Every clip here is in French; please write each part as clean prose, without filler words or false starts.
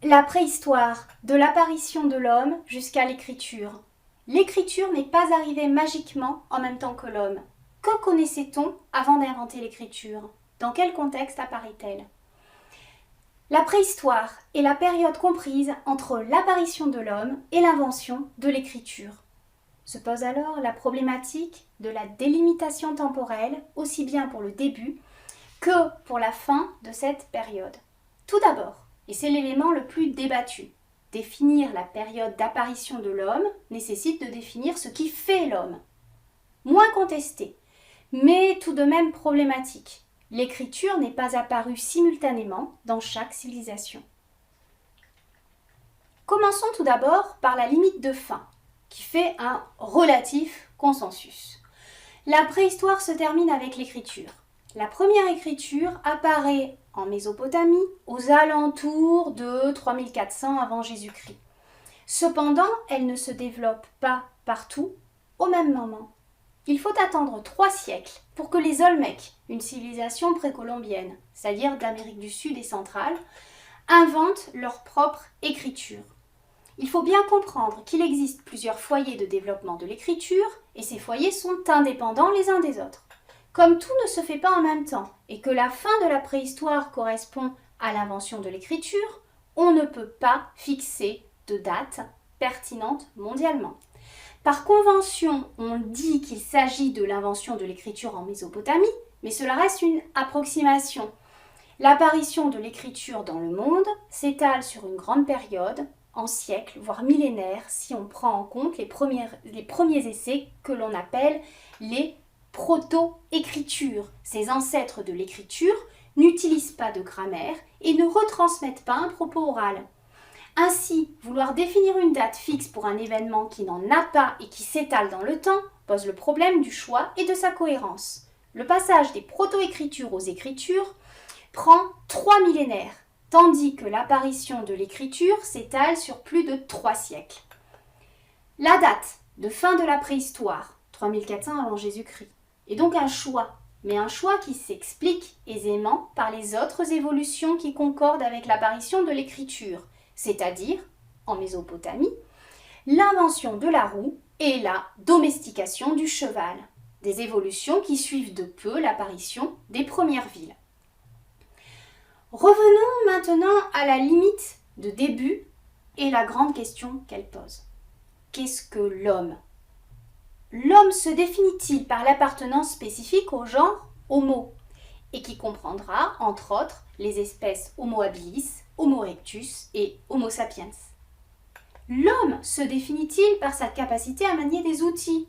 La préhistoire, de l'apparition de l'homme jusqu'à l'écriture. L'écriture n'est pas arrivée magiquement en même temps que l'homme. Que connaissait-on avant d'inventer l'écriture? Dans quel contexte apparaît-elle? La préhistoire est la période comprise entre l'apparition de l'homme et l'invention de l'écriture. Se pose alors la problématique de la délimitation temporelle, aussi bien pour le début que pour la fin de cette période. Tout d'abord, et c'est l'élément le plus débattu, définir la période d'apparition de l'homme nécessite de définir ce qui fait l'homme. Moins contesté, mais tout de même problématique. L'écriture n'est pas apparue simultanément dans chaque civilisation. Commençons tout d'abord par la limite de fin, qui fait un relatif consensus. La préhistoire se termine avec l'écriture. La première écriture apparaît en Mésopotamie aux alentours de 3400 avant Jésus-Christ. Cependant, elle ne se développe pas partout au même moment. Il faut attendre 3 siècles pour que les Olmecs, une civilisation précolombienne, c'est-à-dire d'Amérique du Sud et centrale, inventent leur propre écriture. Il faut bien comprendre qu'il existe plusieurs foyers de développement de l'écriture et ces foyers sont indépendants les uns des autres. Comme tout ne se fait pas en même temps et que la fin de la préhistoire correspond à l'invention de l'écriture, on ne peut pas fixer de date pertinente mondialement. Par convention, on dit qu'il s'agit de l'invention de l'écriture en Mésopotamie, mais cela reste une approximation. L'apparition de l'écriture dans le monde s'étale sur une grande période, en siècles, voire millénaires, si on prend en compte les premiers essais que l'on appelle les proto-écritures. Ces ancêtres de l'écriture n'utilisent pas de grammaire et ne retransmettent pas un propos oral. Ainsi, vouloir définir une date fixe pour un événement qui n'en a pas et qui s'étale dans le temps pose le problème du choix et de sa cohérence. Le passage des proto-écritures aux écritures prend 3 millénaires, tandis que l'apparition de l'écriture s'étale sur plus de 3 siècles. La date de fin de la préhistoire, 3400 avant Jésus-Christ, est donc un choix, mais un choix qui s'explique aisément par les autres évolutions qui concordent avec l'apparition de l'écriture, c'est-à-dire, en Mésopotamie, l'invention de la roue et la domestication du cheval, des évolutions qui suivent de peu l'apparition des premières villes. Revenons maintenant à la limite de début et la grande question qu'elle pose. Qu'est-ce que l'homme? L'homme se définit-il par l'appartenance spécifique au genre Homo et qui comprendra, entre autres, les espèces Homo habilis, Homo erectus et Homo sapiens? L'homme se définit-il par sa capacité à manier des outils?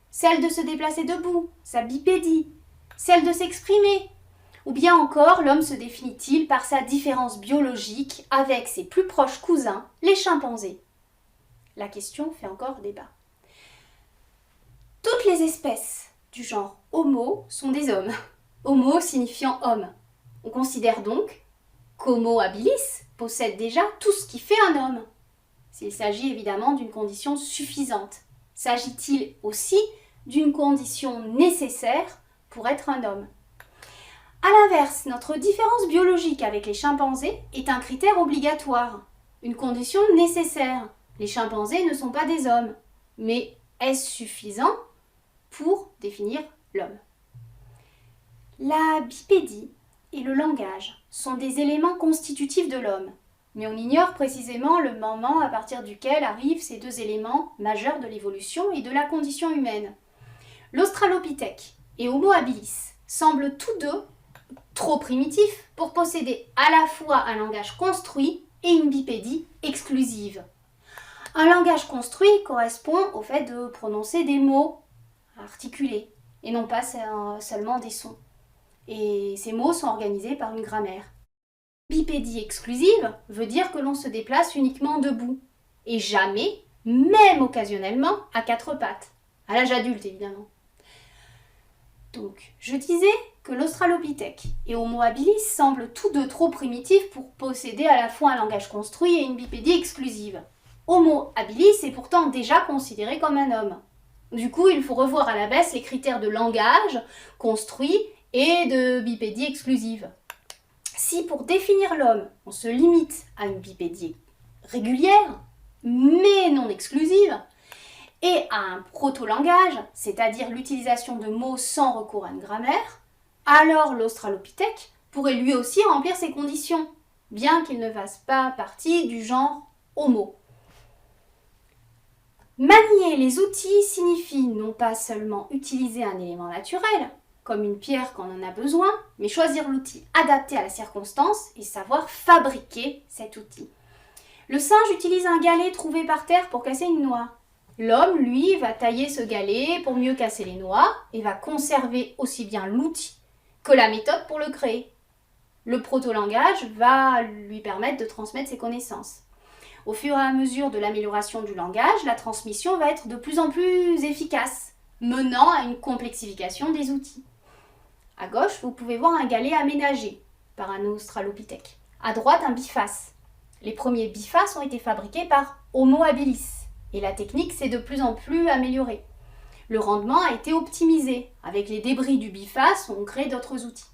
Celle de se déplacer debout, sa bipédie, celle de s'exprimer? Ou bien encore, l'homme se définit-il par sa différence biologique avec ses plus proches cousins, les chimpanzés? La question fait encore débat. Toutes les espèces du genre Homo sont des hommes. Homo signifiant homme. On considère donc qu'Homo habilis possède déjà tout ce qui fait un homme. S'il s'agit évidemment d'une condition suffisante. S'agit-il aussi d'une condition nécessaire pour être un homme? A l'inverse, notre différence biologique avec les chimpanzés est un critère obligatoire, une condition nécessaire. Les chimpanzés ne sont pas des hommes, mais est-ce suffisant pour définir l'homme? La bipédie et le langage sont des éléments constitutifs de l'homme, mais on ignore précisément le moment à partir duquel arrivent ces deux éléments majeurs de l'évolution et de la condition humaine. L'Australopithèque et Homo habilis semblent tous deux trop primitifs pour posséder à la fois un langage construit et une bipédie exclusive. Un langage construit correspond au fait de prononcer des mots articulés et non pas seulement des sons. Et ces mots sont organisés par une grammaire. Bipédie exclusive veut dire que l'on se déplace uniquement debout et jamais, même occasionnellement, à 4 pattes. À l'âge adulte évidemment. Donc, je disais que l'Australopithèque et Homo habilis semblent tous deux trop primitifs pour posséder à la fois un langage construit et une bipédie exclusive. Homo habilis est pourtant déjà considéré comme un homme. Du coup, il faut revoir à la baisse les critères de langage construit et de bipédie exclusive. Si pour définir l'homme, on se limite à une bipédie régulière, mais non exclusive, et à un proto-langage, c'est-à-dire l'utilisation de mots sans recours à une grammaire, alors l'australopithèque pourrait lui aussi remplir ces conditions, bien qu'il ne fasse pas partie du genre Homo. Manier les outils signifie non pas seulement utiliser un élément naturel, comme une pierre quand on en a besoin, mais choisir l'outil adapté à la circonstance et savoir fabriquer cet outil. Le singe utilise un galet trouvé par terre pour casser une noix. L'homme, lui, va tailler ce galet pour mieux casser les noix et va conserver aussi bien l'outil que la méthode pour le créer. Le proto-langage va lui permettre de transmettre ses connaissances. Au fur et à mesure de l'amélioration du langage, la transmission va être de plus en plus efficace, menant à une complexification des outils. À gauche, vous pouvez voir un galet aménagé par un australopithèque. À droite, un biface. Les premiers bifaces ont été fabriqués par Homo habilis et la technique s'est de plus en plus améliorée. Le rendement a été optimisé. Avec les débris du biface, on crée d'autres outils.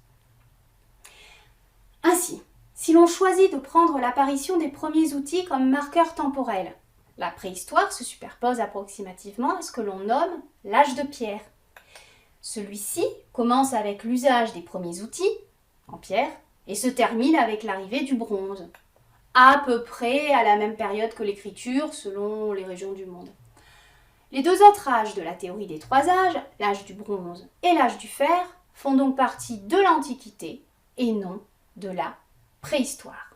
Ainsi, si l'on choisit de prendre l'apparition des premiers outils comme marqueur temporel, la préhistoire se superpose approximativement à ce que l'on nomme l'âge de pierre. Celui-ci commence avec l'usage des premiers outils, en pierre, et se termine avec l'arrivée du bronze, à peu près à la même période que l'écriture selon les régions du monde. Les deux autres âges de la théorie des trois âges, l'âge du bronze et l'âge du fer, font donc partie de l'Antiquité et non de la préhistoire.